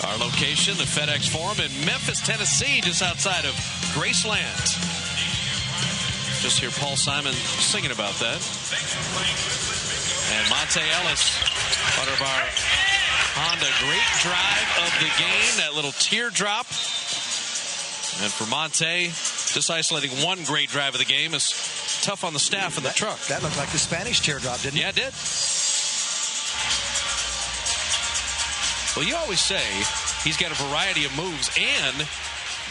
Our location, the FedEx Forum in Memphis, Tennessee, just outside of Graceland. Just hear Paul Simon singing about that. And Monte Ellis, part of our Honda great drive of the game, that little teardrop. And for Monte, just isolating one great drive of the game is tough on the staff and the truck. That looked like the Spanish teardrop, didn't it? Yeah, it did. Well, you always say he's got a variety of moves and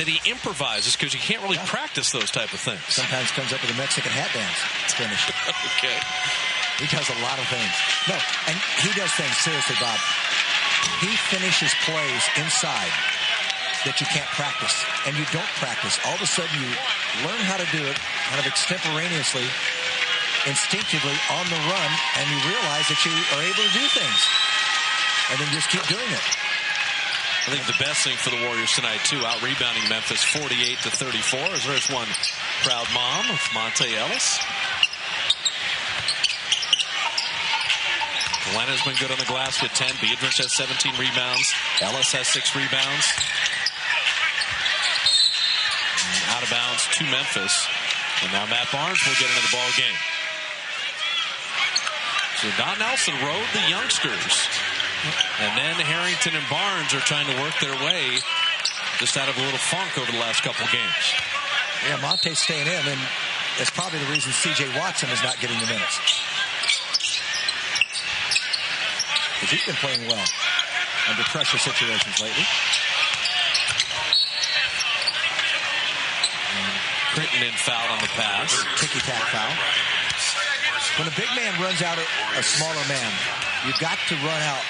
that he improvises because you can't really practice those type of things. Sometimes comes up with a Mexican hat dance. It's finished. Okay. He does a lot of things. No, and he does things, seriously, Bob. He finishes plays inside that you can't practice, and you don't practice. All of a sudden, you learn how to do it kind of extemporaneously, instinctively on the run, and you realize that you are able to do things. And then just keep doing it. I think the best thing for the Warriors tonight, too, out-rebounding Memphis 48-34, as there's one proud mom of Monte Ellis. Glenn has been good on the glass with 10. Beatrice has 17 rebounds. Ellis has 6 rebounds. And out of bounds to Memphis. And now Matt Barnes will get into the ball game. So Don Nelson rode the youngsters. And then Harrington and Barnes are trying to work their way just out of a little funk over the last couple games. Yeah, Monte's staying in, and that's probably the reason C.J. Watson is not getting the minutes. Because he's been playing well under pressure situations lately. Crittenden fouled on the pass. Ticky-tack foul. When a big man runs out a smaller man, you've got to run out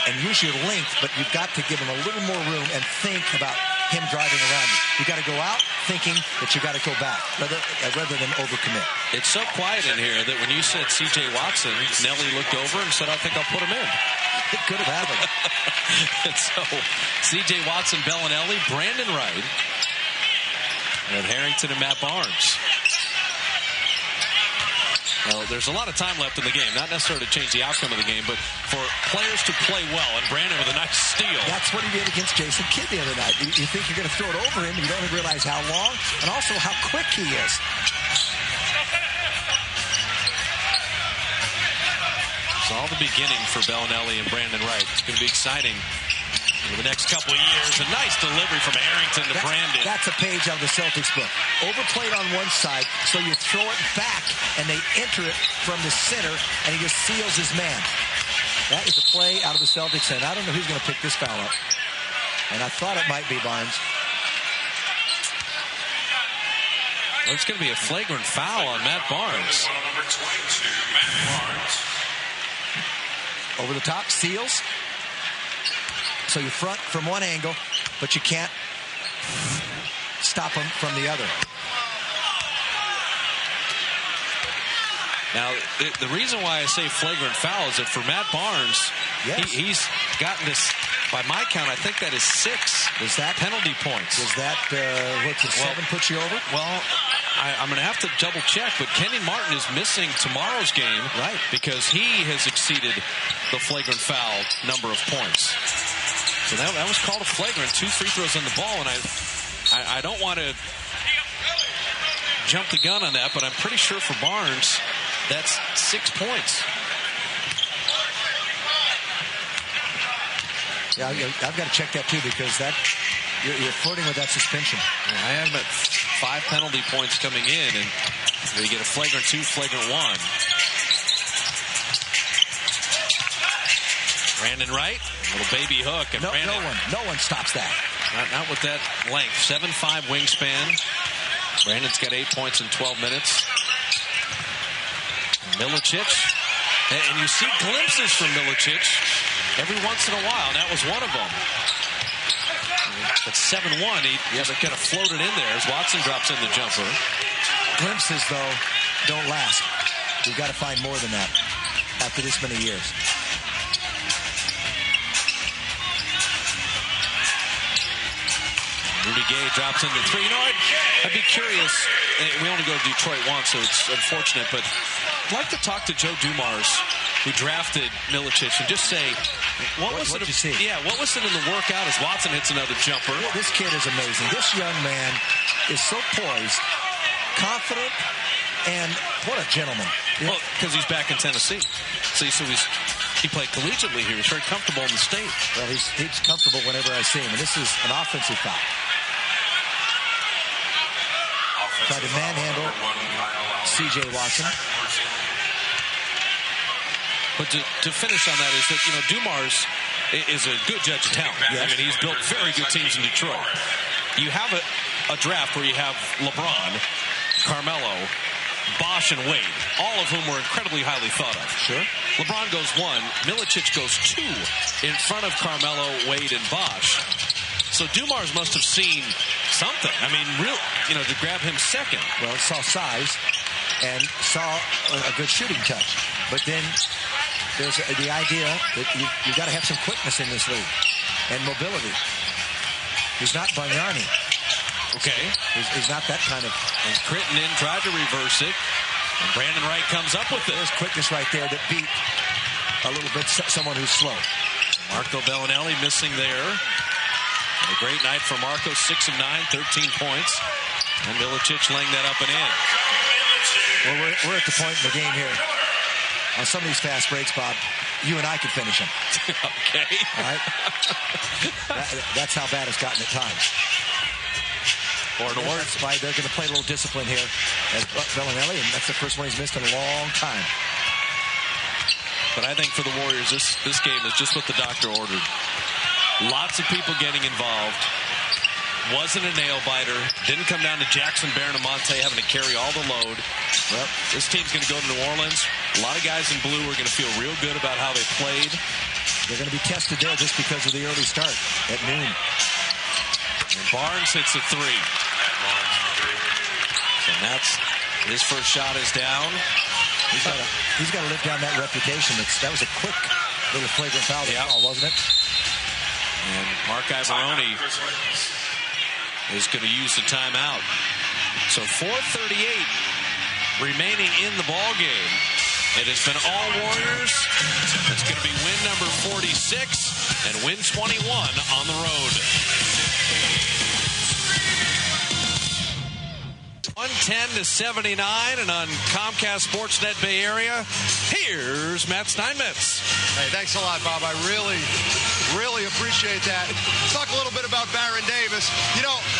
and use your length, but you've got to give him a little more room and think about him driving around you. You've got to go out thinking that you got to go back rather than overcommit. It's so quiet in here that when you said C.J. Watson, Nelly looked over and said, I think I'll put him in. It could have happened. And so C.J. Watson, Bellinelli, Brandon Wright, and Harrington and Matt Barnes. Well, there's a lot of time left in the game. Not necessarily to change the outcome of the game, but for players to play well. And Brandon with a nice steal. That's what he did against Jason Kidd the other night. You think you're going to throw it over him, and you don't even realize how long and also how quick he is. It's all the beginning for Bellinelli and Brandon Wright. It's going to be exciting for the next couple of years. A nice delivery from Harrington to Brandon. That's a page out of the Celtics book. Overplayed on one side, so you throw it back, and they enter it from the center, and he just seals his man. That is a play out of the Celtics, and I don't know who's going to pick this foul up. And I thought it might be Barnes. Well, it's going to be a flagrant foul on Matt Barnes. Number 22, Matt Barnes. Over the top, seals. So you front from one angle, but you can't stop him from the other. Now, the reason why I say flagrant foul is that for Matt Barnes, yes, he's gotten this, by my count, I think that is 6 penalty points. Does that, 7 put you over? Well, I'm going to have to double check, but Kenyon Martin is missing tomorrow's game, right, because he has exceeded the flagrant foul number of points. So that was called a flagrant. 2 free throws on the ball, and I don't want to jump the gun on that, but I'm pretty sure for Barnes, that's 6 points. Yeah, I've got to check that too, because that you're flirting with that suspension. Yeah, I had him at 5 penalty points coming in, and you get a flagrant 2, flagrant 1. Brandon Wright, little baby hook, and no one stops that. Not with that length. 7'5" wingspan. Brandon's got 8 points in 12 minutes. Milicic, and you see glimpses from Milicic every once in a while, and that was one of them. At 7'1", he kind of floated in there as Watson drops in the jumper. Glimpses, though, don't last. You've got to find more than that after this many years. Rudy Gay drops into 3. You know, I'd be curious. We only go to Detroit once, so it's unfortunate, but I'd like to talk to Joe Dumars, who drafted Milicic, and just say, What was it? You see? Yeah, what was it in the workout as Watson hits another jumper? Well, this kid is amazing. This young man is so poised, confident, and what a gentleman. Well, because he's back in Tennessee. See, so he played collegiately here. He's very comfortable in the state. Well, he's comfortable whenever I see him. And this is an offensive foul. Tried to manhandle C.J. Watson. But to finish on that is that, Dumars is a good judge of talent. Yes. I mean, he's built very good teams in Detroit. You have a draft where you have LeBron, Carmelo, Bosh, and Wade, all of whom were incredibly highly thought of. Sure. LeBron goes 1, Milicic goes 2 in front of Carmelo, Wade, and Bosh. So Dumars must have seen something. I mean, to grab him second. Well, saw size and saw a good shooting touch. But then there's the idea that you got to have some quickness in this league and mobility. He's not Bargnani. Okay. He's not that kind of... And Crittenden tried to reverse it. And Brandon Wright comes up with it. There's quickness right there that beat a little bit someone who's slow. Marco Bellinelli missing there. A great night for Marco, 6 of 9, 13 points. And Milicic laying that up and in. Well, we're at the point in the game here. On some of these fast breaks, Bob, you and I could finish them. Okay. All right? That's how bad it's gotten at times. Or in that's why they're going to play a little discipline here as Bellinelli, and that's the first one he's missed in a long time. But I think for the Warriors, this game is just what the doctor ordered. Lots of people getting involved. Wasn't a nail-biter. Didn't come down to Jackson, Barron, and Monte having to carry all the load. Well, this team's going to go to New Orleans. A lot of guys in blue are going to feel real good about how they played. They're going to be tested there just because of the early start at noon. And Barnes hits a 3. So that's his first shot is down. He's got to live down that reputation. That was a quick little flagrant foul, wasn't it? And Mark Ivoroni is going to use the timeout. So 4:38 remaining in the ball game. It has been all Warriors. It's going to be win number 46 and win 21 on the road. 110-79, and on Comcast Sportsnet Bay Area, here's Matt Steinmetz. Hey, thanks a lot, Bob. I really appreciate that. Let's talk a little bit about Baron Davis.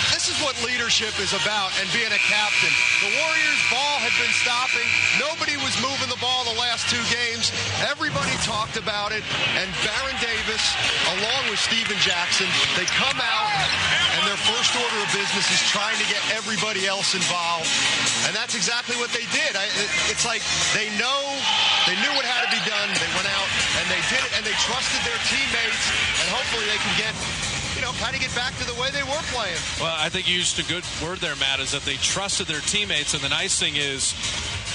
This is what leadership is about and being a captain. The Warriors' ball had been stopping. Nobody was moving the ball the last 2 games. Everybody talked about it, and Baron Davis, along with Steven Jackson, they come out, and their first order of business is trying to get everybody else involved, and that's exactly what they did. It's like they knew what had to be done. They went out, and they did it, and they trusted their teammates, and hopefully they can get, kind of get back to the way they were playing. Well, I think you used a good word there, Matt, is that they trusted their teammates, and the nice thing is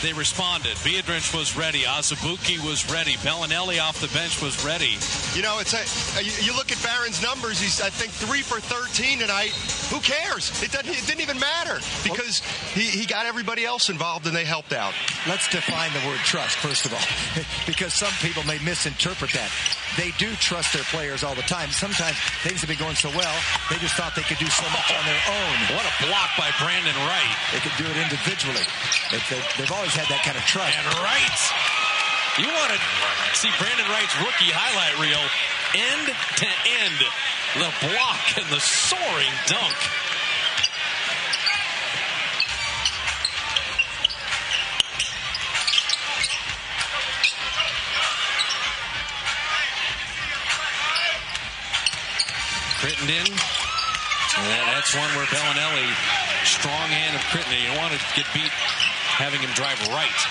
they responded. Biedrins was ready. Azubuike was ready. Bellinelli off the bench was ready. You look at Barron's numbers. He's, I think, 3 for 13 tonight. Who cares? It didn't even matter because he got everybody else involved and they helped out. Let's define the word trust, first of all, because some people may misinterpret that. They do trust their players all the time. Sometimes things have been going so well, they just thought they could do so much on their own. What a block by Brandon Wright. They could do it individually. They've always had that kind of trust. And Wright. You want to see Brandon Wright's rookie highlight reel end to end. The block and the soaring dunk. Crittenden. And that's one where Bellinelli, strong hand of Crittenden. You don't want to get beat having him drive right.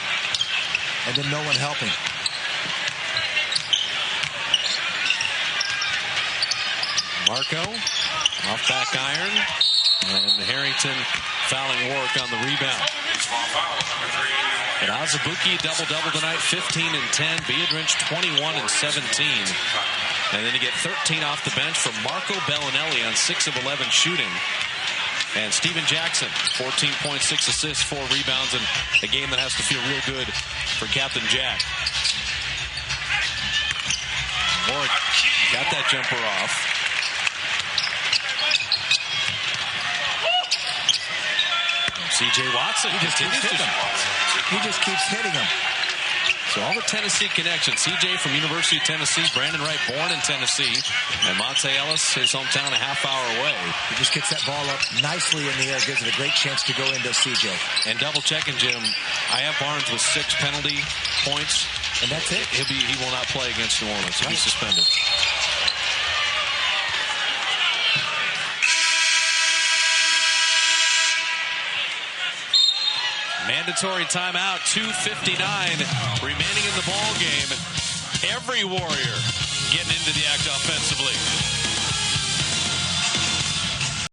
And then no one helping. Marco, off back iron. And Harrington fouling Warwick on the rebound. But Azubuike double-double tonight, 15 and 10. Biedrins 21 and 17. And then you get 13 off the bench from Marco Bellinelli on 6 of 11 shooting. And Steven Jackson, 14 points, 6 assists, 4 rebounds, and a game that has to feel real good for Captain Jack. Moore got that jumper off. C.J. Watson continues to shoot. He just keeps hitting him. So all the Tennessee connections. C.J. from University of Tennessee, Brandon Wright born in Tennessee, and Monte Ellis, his hometown, a half hour away. He just gets that ball up nicely in the air, gives it a great chance to go into C.J. And double checking, Jim, I have Barnes with 6 penalty points. And that's it. He will not play against New Orleans. He'll be suspended. Mandatory timeout, 2:59 remaining in the ball game. Every Warrior getting into the act offensively.